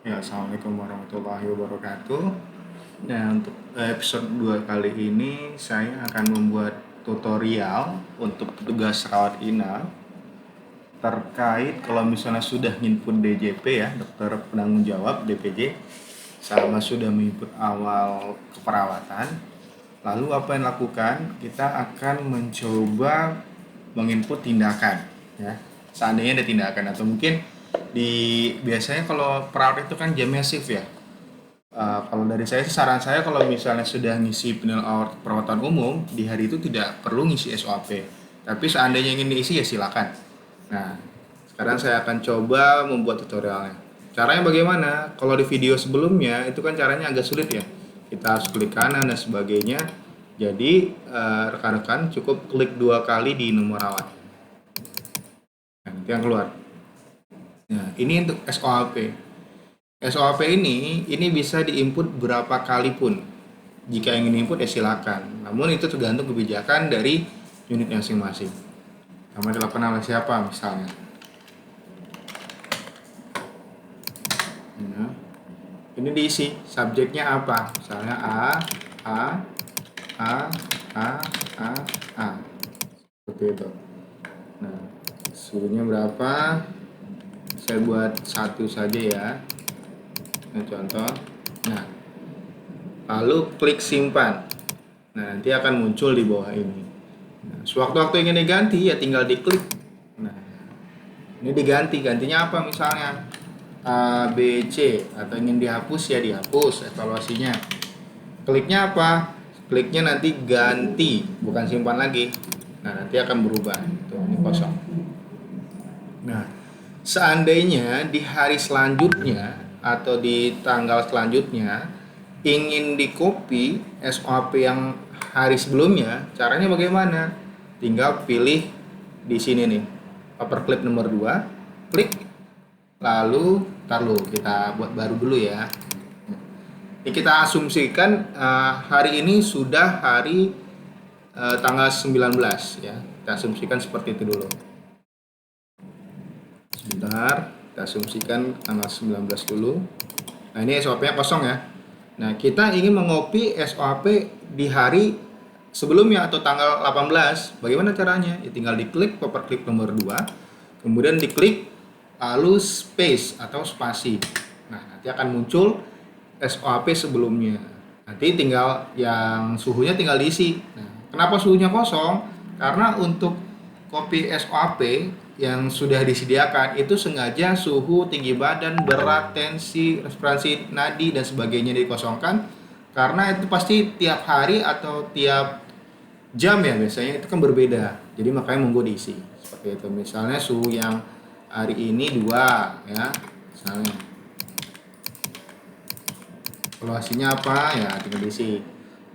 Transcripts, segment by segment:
Ya, Assalamualaikum warahmatullahi wabarakatuh. Nah, untuk episode 2 kali ini saya akan membuat tutorial untuk petugas rawat inap terkait kalau misalnya sudah input DJP ya, dokter penanggung jawab DPJ, sama sudah menginput awal keperawatan. Lalu apa yang dilakukan? Kita akan mencoba menginput tindakan ya. Seandainya ada tindakan atau mungkin biasanya kalau perawat itu kan jamnya shift ya. Kalau dari saya sih saran saya kalau misalnya sudah ngisi penilaian perawatan umum di hari itu tidak perlu ngisi SOP. Tapi seandainya ingin diisi ya silakan. Nah, sekarang saya akan coba membuat tutorialnya. Caranya bagaimana? Kalau di video sebelumnya itu kan caranya agak sulit ya. Kita harus klik kanan dan sebagainya. Jadi rekan-rekan cukup klik 2 kali di nomor rawat. Nah, nanti yang keluar. Nah, ini untuk SOP. SOP ini bisa diinput berapa kali pun. Jika ingin input ya silakan. Namun itu tergantung kebijakan dari unit masing-masing. Sama dilakukan oleh siapa misalnya. Nah, ini diisi subjeknya apa? Misalnya A, A, A, A, A. Seperti itu. Nah, suhunya berapa? Saya buat satu saja ya. Nah, contoh. Nah, lalu klik simpan. Nah, nanti akan muncul di bawah ini. Nah, sewaktu-waktu ingin diganti ya tinggal diklik. Nah, ini diganti. Gantinya apa misalnya? A, B, C atau ingin dihapus ya dihapus evaluasinya. Kliknya apa? Kliknya nanti ganti, bukan simpan lagi. Nah, nanti akan berubah. Tuh, ini kosong. Nah, seandainya di hari selanjutnya atau di tanggal selanjutnya ingin di copy SOP yang hari sebelumnya, caranya bagaimana? Tinggal pilih di sini nih, paperclip nomor 2, klik, lalu kita buat baru dulu ya. Ini kita asumsikan hari ini sudah hari tanggal 19 ya. Kita asumsikan seperti itu dulu. Sebentar, kita asumsikan tanggal 19 dulu. Nah, ini SOP-nya kosong ya. Nah, kita ingin mengopi SOP di hari sebelumnya atau tanggal 18. Bagaimana caranya? Ya, tinggal diklik paperclip nomor 2, kemudian diklik lalu space atau spasi. Nah, nanti akan muncul SOP sebelumnya. Nanti tinggal yang suhunya tinggal diisi. Nah, kenapa suhunya kosong? Karena untuk kopi SOP yang sudah disediakan itu sengaja suhu, tinggi badan, berat, tensi, respirasi nadi dan sebagainya dikosongkan karena itu pasti tiap hari atau tiap jam ya biasanya itu kan berbeda. Jadi makanya monggo diisi. Seperti itu. Misalnya suhu yang hari ini 2 ya. Misalnya evaluasinya apa ya tinggal diisi.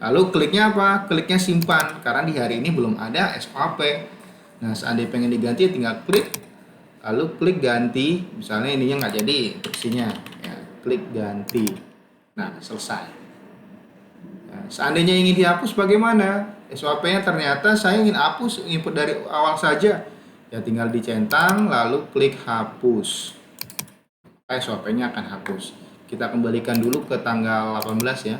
Lalu kliknya apa? Kliknya simpan karena di hari ini belum ada SOP. Nah, seandainya pengen diganti tinggal klik, lalu klik ganti. Misalnya ininya nggak jadi opsinya, ya klik ganti. Nah, selesai. Nah, seandainya ingin dihapus bagaimana? SOP-nya ternyata saya ingin hapus input dari awal saja. Ya tinggal dicentang, lalu klik hapus. SOP-nya akan hapus. Kita kembalikan dulu ke tanggal 18 ya.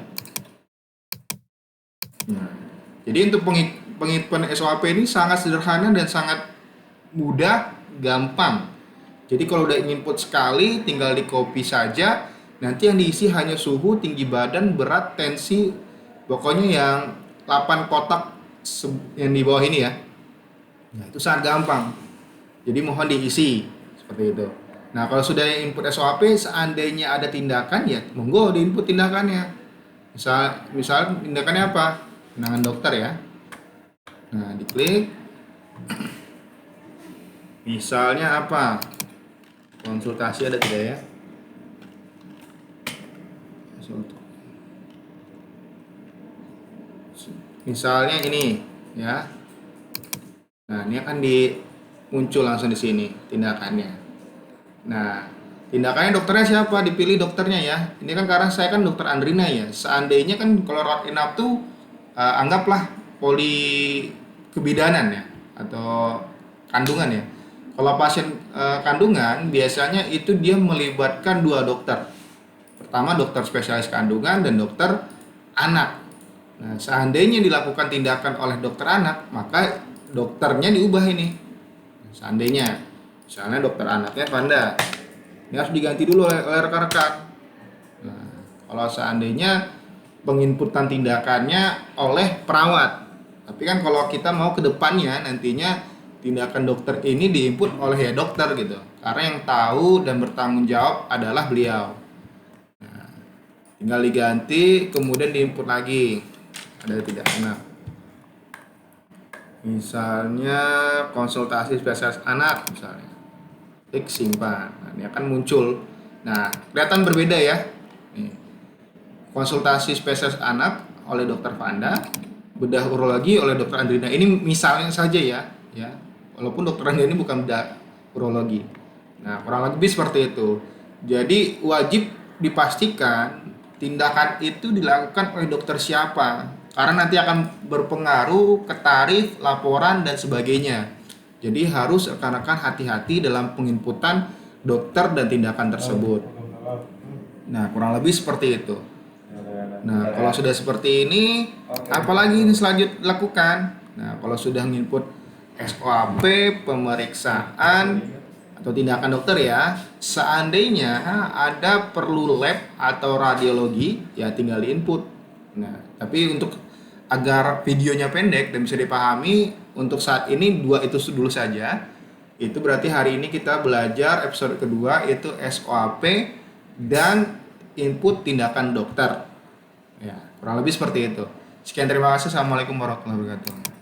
Nah, jadi untuk penghitungan SOP ini sangat sederhana dan sangat mudah, gampang. Jadi kalau udah input sekali, tinggal di copy saja. Nanti yang diisi hanya suhu, tinggi badan, berat, tensi, pokoknya yang 8 kotak yang di bawah ini ya. Nah, itu sangat gampang. Jadi mohon diisi seperti itu. Nah, kalau sudah input SOP, seandainya ada tindakan ya, monggo diinput tindakannya. Misal tindakannya apa? Penanganan dokter ya. Nah, diklik. Misalnya apa? Konsultasi ada tidak ya? Misalnya ini ya. Nah, ini akan muncul langsung di sini tindakannya. Nah, tindakannya dokternya siapa? Dipilih dokternya ya. Ini kan karena saya kan dokter Andrina ya. Seandainya kan kalau rawat inap tuh anggaplah poli kebidanan ya atau kandungan ya. Kalau pasien kandungan biasanya itu dia melibatkan 2 dokter. Pertama dokter spesialis kandungan dan dokter anak. Nah, seandainya dilakukan tindakan oleh dokter anak, maka dokternya diubah ini. Seandainya, misalnya dokter anaknya Vanda, ini harus diganti dulu oleh rekan-rekan. Nah, kalau seandainya penginputan tindakannya oleh perawat, tapi kan kalau kita mau ke depannya nantinya tindakan dokter ini diinput oleh ya dokter gitu, karena yang tahu dan bertanggung jawab adalah beliau. Nah, tinggal diganti kemudian diinput lagi ada tidak enak. Misalnya konsultasi spesialis anak misalnya, klik simpan. Nah, ini akan muncul. Nah, kelihatan berbeda ya. Nih, konsultasi spesialis anak oleh dokter Vanda, bedah urologi oleh dokter Andrina. Ini misalnya saja ya. Walaupun dokter Andrina ini bukan bedah urologi. Nah, kurang lebih seperti itu. Jadi wajib dipastikan tindakan itu dilakukan oleh dokter siapa, karena nanti akan berpengaruh ke tarif, laporan, dan sebagainya. Jadi harus rekan-rekan hati-hati dalam penginputan dokter dan tindakan tersebut. Nah, kurang lebih seperti itu. Nah, kalau sudah seperti ini, apalagi ini selanjutnya lakukan? Nah, kalau sudah menginput SOAP, pemeriksaan, atau tindakan dokter ya, seandainya ada perlu lab atau radiologi, ya tinggal diinput. Nah, tapi untuk agar videonya pendek dan bisa dipahami, untuk saat ini 2 itu dulu saja. Itu berarti hari ini kita belajar episode kedua, yaitu SOAP dan input tindakan dokter. Ya, kurang lebih seperti itu. Sekian, terima kasih. Assalamualaikum warahmatullahi wabarakatuh.